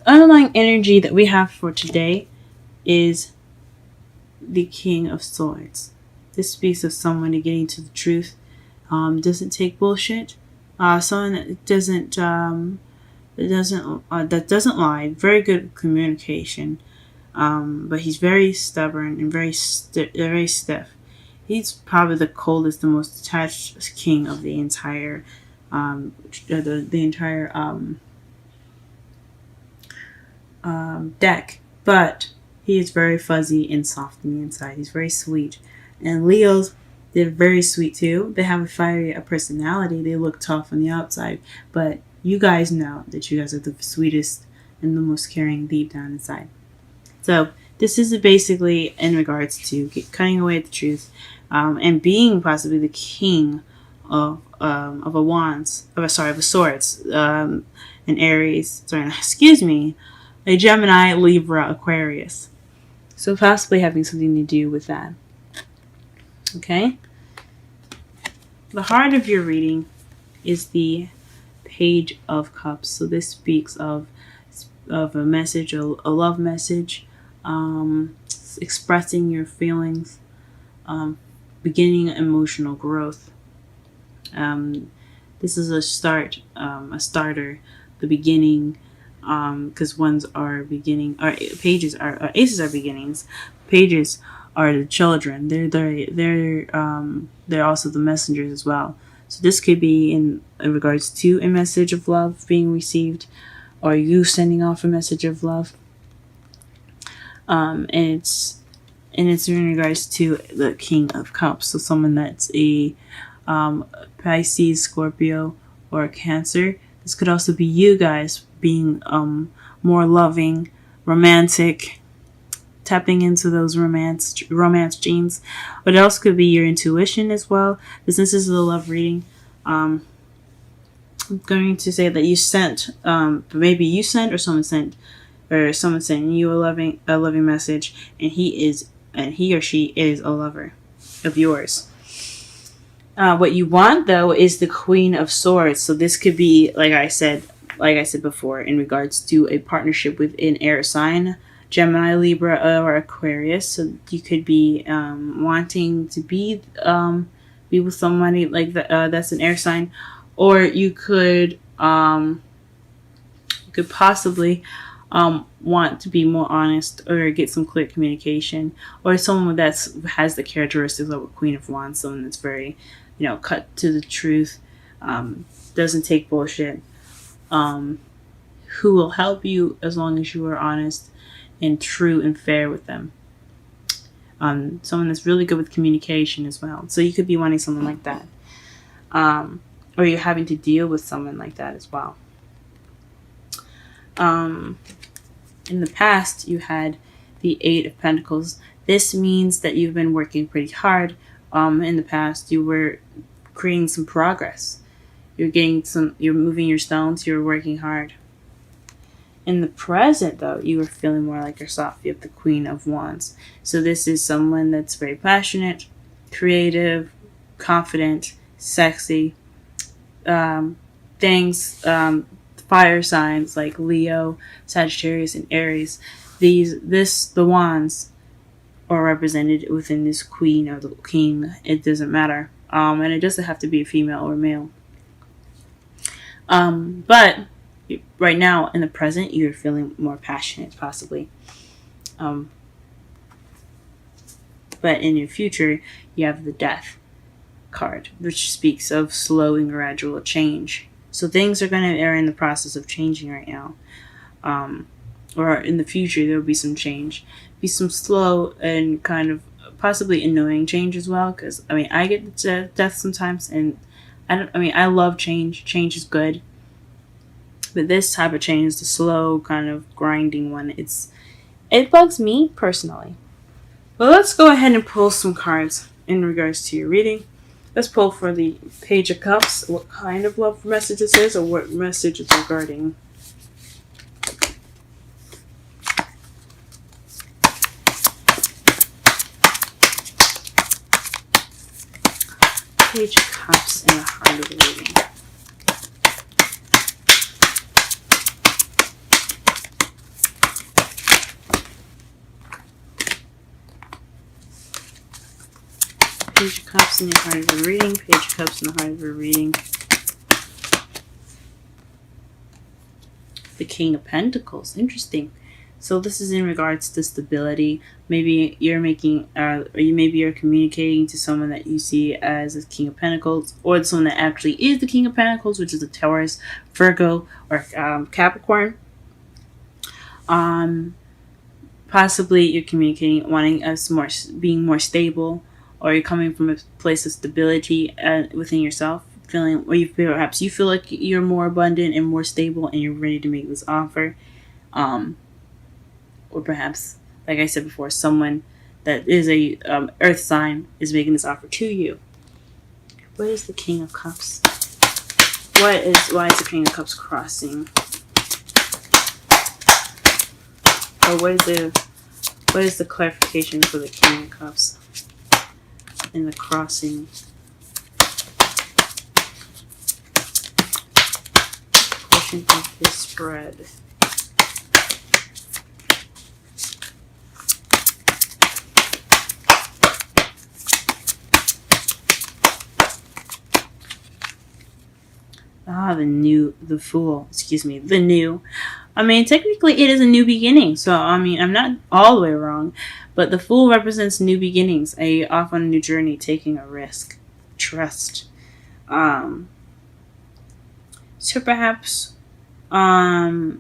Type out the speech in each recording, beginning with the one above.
underlying energy that we have for today is the King of Swords. This speaks of someone getting to the truth, doesn't take bullshit, someone that doesn't lie. Very good communication, but he's very stubborn and very stiff. He's probably the coldest, the most detached king of the entire the entire deck, but he is very fuzzy and soft on the inside. He's very sweet. And Leos, they're very sweet too. They have a fiery personality. They look tough on the outside, but you guys know that you guys are the sweetest and the most caring deep down inside. So this is basically in regards to cutting away the truth, and being possibly the king of a wands, of a swords, an Aries. Sorry, excuse me, a Gemini, Libra, Aquarius. So possibly having something to do with that. Okay. The heart of your reading is the Page of Cups. So this speaks of a message, a love message, expressing your feelings, beginning emotional growth. This is a starter, the beginning, because ones are beginning, or pages are aces are beginnings, pages are the children. They're also the messengers as well. So this could be in regards to a message of love being received, or you sending off a message of love. And it's in regards to the King of Cups. So someone that's a Pisces, Scorpio, or Cancer. This could also be you guys being more loving, romantic, tapping into those romance genes. But it also could be your intuition as well. This is a love reading. I'm going to say that you sent, maybe you sent, or someone sent you a loving message, and he or she is a lover of yours. What you want though is the Queen of Swords. So this could be, like I said before, in regards to a partnership with an air sign, Gemini, Libra, or Aquarius. So you could be wanting to be with somebody like that, that's an air sign, or you could possibly want to be more honest or get some clear communication, or someone that has the characteristics of a Queen of Wands, someone that's very, cut to the truth, doesn't take bullshit, who will help you as long as you are honest and true and fair with them. Someone that's really good with communication as well. So you could be wanting someone like that, or you're having to deal with someone like that as well. In the past, you had the Eight of Pentacles. This means that you've been working pretty hard. In the past, you were creating some progress. You're moving your stones, you're working hard. In the present, though, you are feeling more like yourself. You have the Queen of Wands. So this is someone that's very passionate, creative, confident, sexy. Fire signs like Leo, Sagittarius, and Aries. The wands are represented within this queen or the king. It doesn't matter. And it doesn't have to be a female or male. But right now, in the present, you're feeling more passionate, possibly. But in your future, you have the Death card, which speaks of slow and gradual change. So things are in the process of changing right now. Or in the future, there will be some change. Be some slow and kind of possibly annoying change as well. Because, I get death sometimes. And I love change. Change is good. But this type of change, the slow kind of grinding one, it bugs me personally. But let's go ahead and pull some cards in regards to your reading. Let's pull for the Page of Cups, what kind of love message this is, or what message is regarding. Page of Cups in the heart of the reading. Page of Cups in your heart of your reading. Page of Cups in the heart of your reading. The King of Pentacles. Interesting. So this is in regards to stability. Maybe you're making, maybe you're communicating to someone that you see as a King of Pentacles, or someone that actually is the King of Pentacles, which is a Taurus, Virgo, or Capricorn. Possibly you're communicating, wanting us being more stable, or you're coming from a place of stability within yourself, feeling, or perhaps you feel like you're more abundant and more stable, and you're ready to make this offer. Or perhaps, like I said before, someone that is a earth sign is making this offer to you. What is the King of Cups? Why is the King of Cups crossing? Or what is the clarification for the King of Cups in the crossing? Portion of this spread. The Fool. The new. I mean, technically it is a new beginning. So, I mean, I'm not all the way wrong. But the Fool represents new beginnings. Off on a new journey, taking a risk. Trust. So perhaps you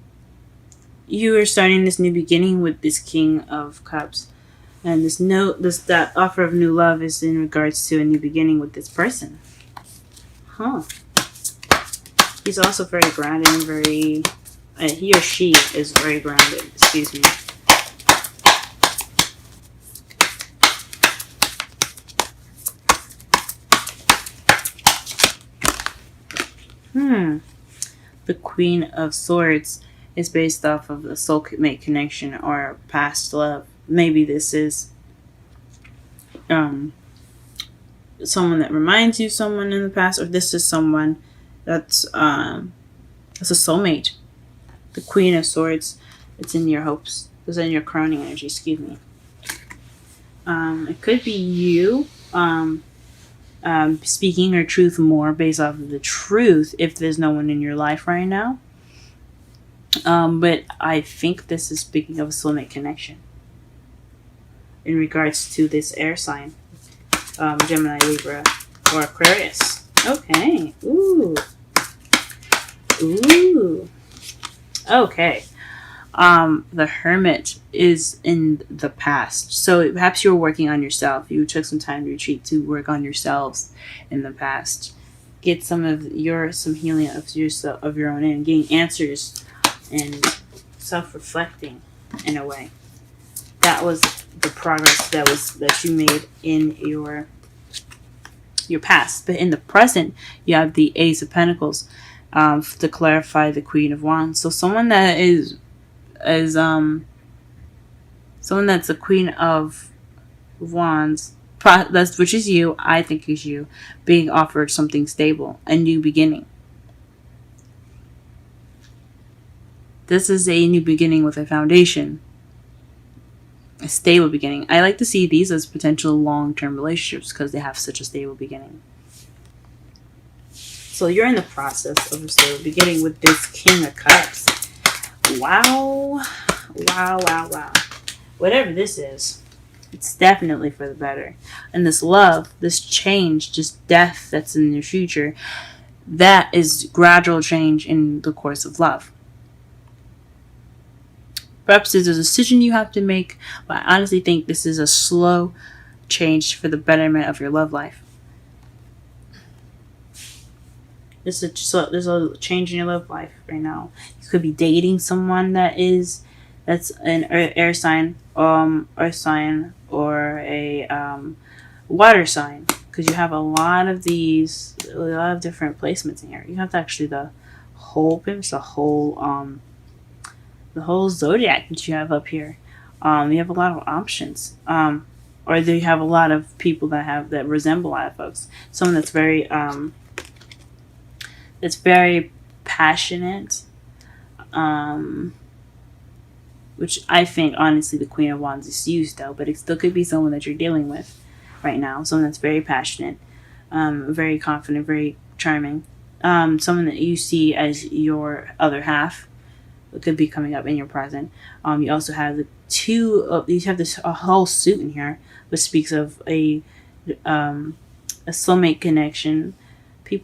are starting this new beginning with this King of Cups. And that offer of new love is in regards to a new beginning with this person. Huh. He's also very grounded and very... he or she is very grounded. Excuse me. The Queen of Swords is based off of a soulmate connection or past love. Maybe this is someone that reminds you of someone in the past, or this is someone that's a soulmate. The Queen of Swords, it's in your hopes. It's in your crowning energy, excuse me. It could be you speaking your truth more based off of the truth if there's no one in your life right now. But I think this is speaking of a soulmate connection in regards to this air sign. Gemini, Libra, or Aquarius. Okay. Ooh. Okay. The Hermit is in the past. So perhaps you were working on yourself. You took some time to retreat to work on yourselves in the past. Get some healing of yourself, of your own, and getting answers and self-reflecting in a way. That was the progress that you made in your past. But in the present, you have the Ace of Pentacles to clarify the Queen of Wands. So someone that is someone that's the Queen of Wands, which is you, I think is you, being offered something stable, a new beginning. This is a new beginning with a foundation. A stable beginning. I like to see these as potential long-term relationships because they have such a stable beginning. So you're in the process of a stable beginning with this King of Cups. Wow. Whatever this is, it's definitely for the better. And this love, this change, just death that's in your future, that is gradual change in the course of love. Perhaps there's a decision you have to make, but I honestly think this is a slow change for the betterment of your love life. There's a change in your love life right now. You could be dating someone that's an air sign, earth sign, or a water sign, because you have a lot of different placements in here. You have actually the whole zodiac that you have up here. You have a lot of options, or you have a lot of people that resemble a lot of folks. Someone that's very passionate, which I think honestly the Queen of Wands is you still, but it still could be someone that you're dealing with. right now. Someone that's very passionate, very confident, very charming. Someone that you see as your other half could be coming up in your present. You also have the two. You have this a whole suit in here, which speaks of a soulmate connection. Two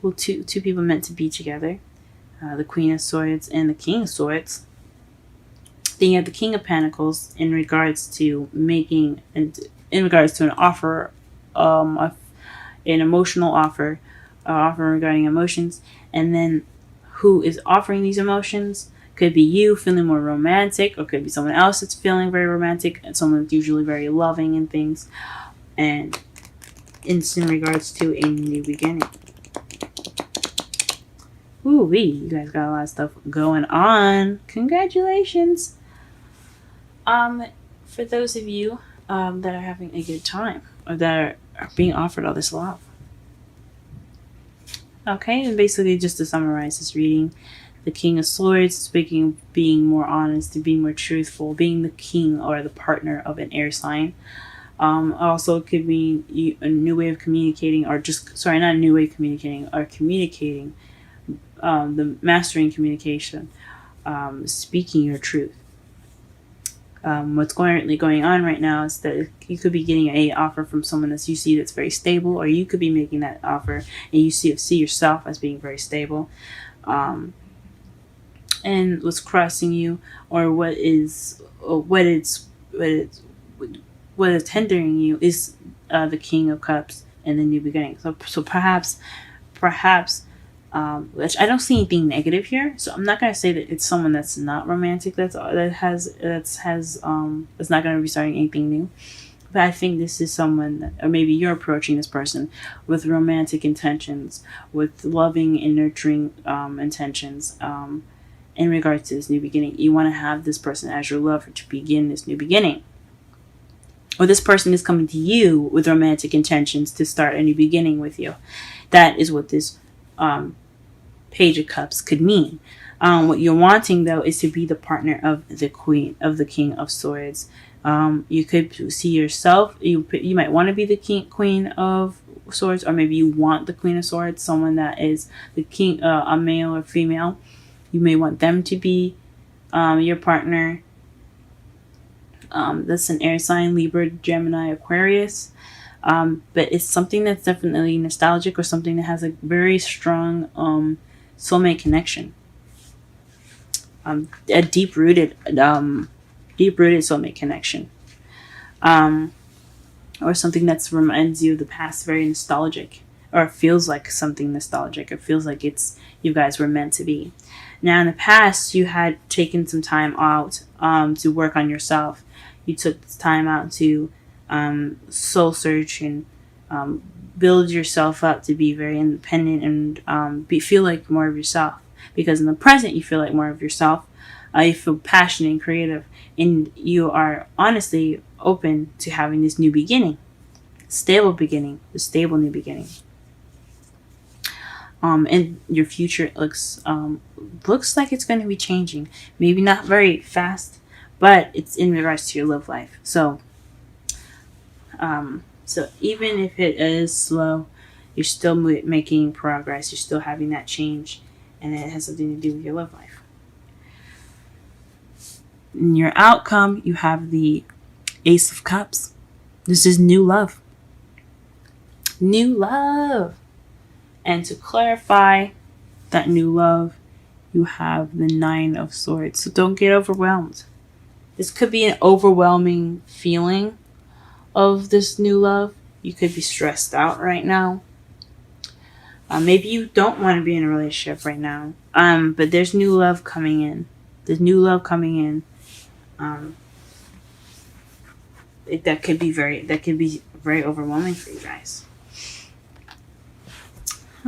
people meant to be together. The Queen of Swords and the King of Swords. Then you have the King of Pentacles in regards to making, in regards to an offer, an emotional offer, offer regarding emotions, and then who is offering these emotions could be you feeling more romantic, or could be someone else that's feeling very romantic, and someone that's usually very loving and things, and it's in regards to a new beginning. Ooh-wee, you guys got a lot of stuff going on. Congratulations. For those of you that are having a good time, or that are being offered all this love. Okay, and basically just to summarize this reading, the King of Swords, being more honest and being more truthful, being the king or the partner of an air sign. Also could be a new way of communicating, or not a new way of communicating, or communicating, the mastering communication, speaking your truth. What's currently going on right now is that you could be getting a offer from someone that you see that's very stable, or you could be making that offer and you see yourself as being very stable. And what's crossing you, or what is hindering you, is the King of Cups and the new beginning. So perhaps, which I don't see anything negative here. So I'm not gonna say that it's someone that's not romantic. That's not gonna be starting anything new. But I think this is someone that, or maybe you're approaching this person with romantic intentions, with loving and nurturing intentions. In regards to this new beginning, you want to have this person as your lover to begin this new beginning. Or this person is coming to you with romantic intentions to start a new beginning with you. That is what this Page of Cups could mean. What you're wanting, though, is to be the partner of the King of Swords. You could see yourself. You might want to be the Queen of Swords, or maybe you want the Queen of Swords, someone that is the king, a male or female. You may want them to be your partner. That's an air sign: Libra, Gemini, Aquarius. But it's something that's definitely nostalgic, or something that has a very strong soulmate connection. A deep-rooted soulmate connection. Or something that reminds you of the past, very nostalgic, or feels like something nostalgic. It feels like you guys were meant to be. Now, in the past, you had taken some time out to work on yourself. You took time out to soul search and build yourself up to be very independent and feel like more of yourself. Because in the present, you feel like more of yourself. You feel passionate and creative, and you are honestly open to having this new beginning, the stable new beginning. And your future looks like it's going to be changing. Maybe not very fast, but it's in regards to your love life. So even if it is slow, you're still making progress. You're still having that change, and it has something to do with your love life. In your outcome, you have the Ace of Cups. This is new love. New love. And to clarify that new love, you have the Nine of Swords. So don't get overwhelmed. This could be an overwhelming feeling of this new love. You could be stressed out right now. Maybe you don't want to be in a relationship right now. But there's new love coming in. There's new love coming in. That could be very overwhelming for you guys.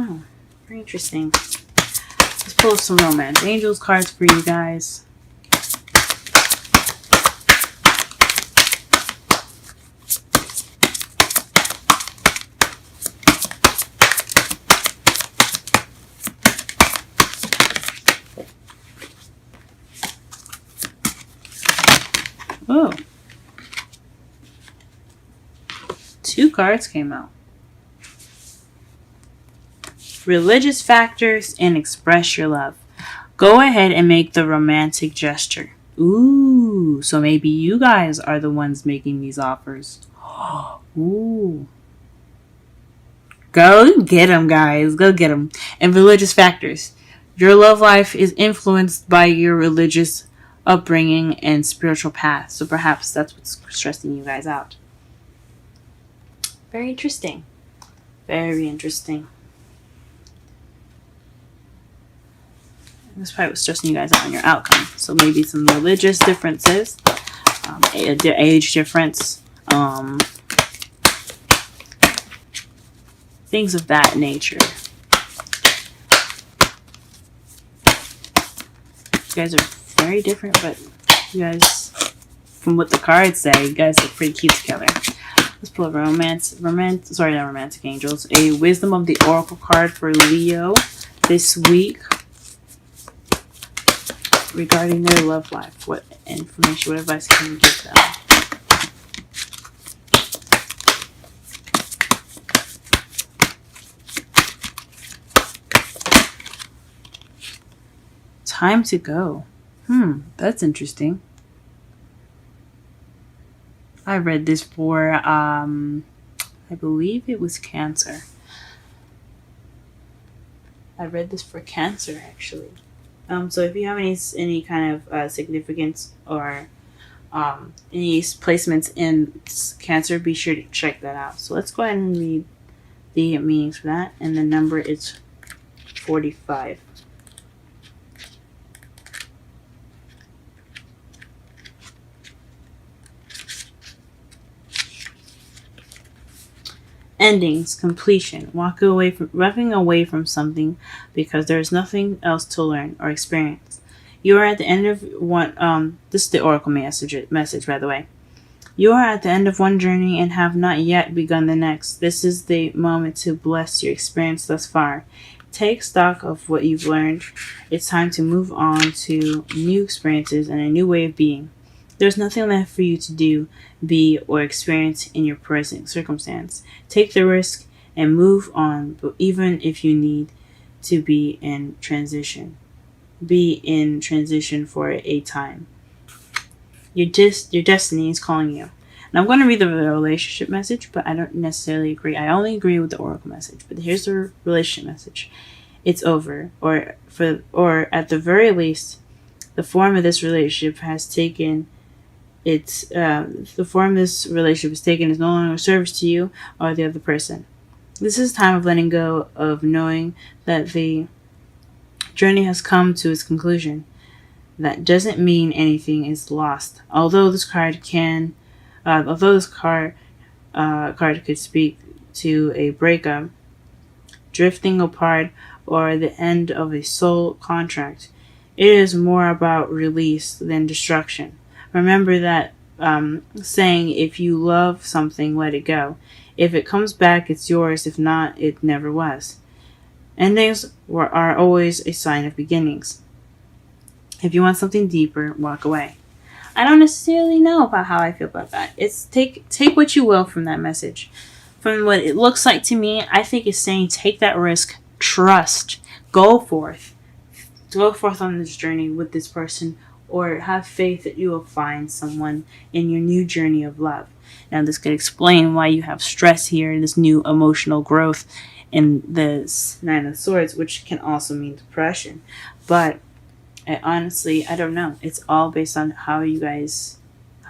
Oh, very interesting. Let's pull some Romance Angels cards for you guys. 2 cards came out. Religious factors and express your love. Go ahead and make the romantic gesture. Ooh, so maybe you guys are the ones making these offers. Ooh. Go get them, guys. Go get them. And religious factors. Your love life is influenced by your religious upbringing and spiritual path. So perhaps that's what's stressing you guys out. Very interesting. Very interesting. That's probably what's stressing you guys out on your outcome. So maybe some religious differences, age difference, things of that nature. You guys are very different, but you guys, from what the cards say, you guys look pretty cute together. Let's pull a romantic angels. A wisdom of the oracle card for Leo this week regarding their love life. What information, what advice can you give them? Time to go. That's interesting. I read this for, I believe it was Cancer. I read this for Cancer, actually. So if you have any kind of significance or any placements in Cancer, be sure to check that out. So let's go ahead and read the meanings for that. And the number is 45. Endings, completion, walking away from something because there is nothing else to learn or experience. You are at the end of one. This is the oracle message, by the way. You are at the end of one journey and have not yet begun the next. This is the moment to bless your experience thus far. Take stock of what you've learned. It's time to move on to new experiences and a new way of being. There's nothing left for you to do, be, or experience in your present circumstance. Take the risk and move on, but even if you need to be in transition. Be in transition for a time. Your destiny is calling you. And I'm going to read the relationship message, but I don't necessarily agree. I only agree with the oracle message. But here's the relationship message. It's over, or at the very least, the form of this relationship has taken. The form this relationship is taken is no longer a service to you or the other person. This is time of letting go, of knowing that the journey has come to its conclusion. That doesn't mean anything is lost. Although this card could speak to a breakup, drifting apart, or the end of a soul contract, it is more about release than destruction. Remember that saying, if you love something, let it go. If it comes back, it's yours. If not, it never was. Endings are always a sign of beginnings. If you want something deeper, walk away. I don't necessarily know about how I feel about that. It's take what you will from that message. From what it looks like to me, I think it's saying take that risk, trust, go forth on this journey with this person, or have faith that you will find someone in your new journey of love. Now, this could explain why you have stress here, this new emotional growth in this Nine of Swords, which can also mean depression. But honestly, I don't know. It's all based on how you guys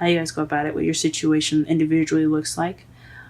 go about it, what your situation individually looks like.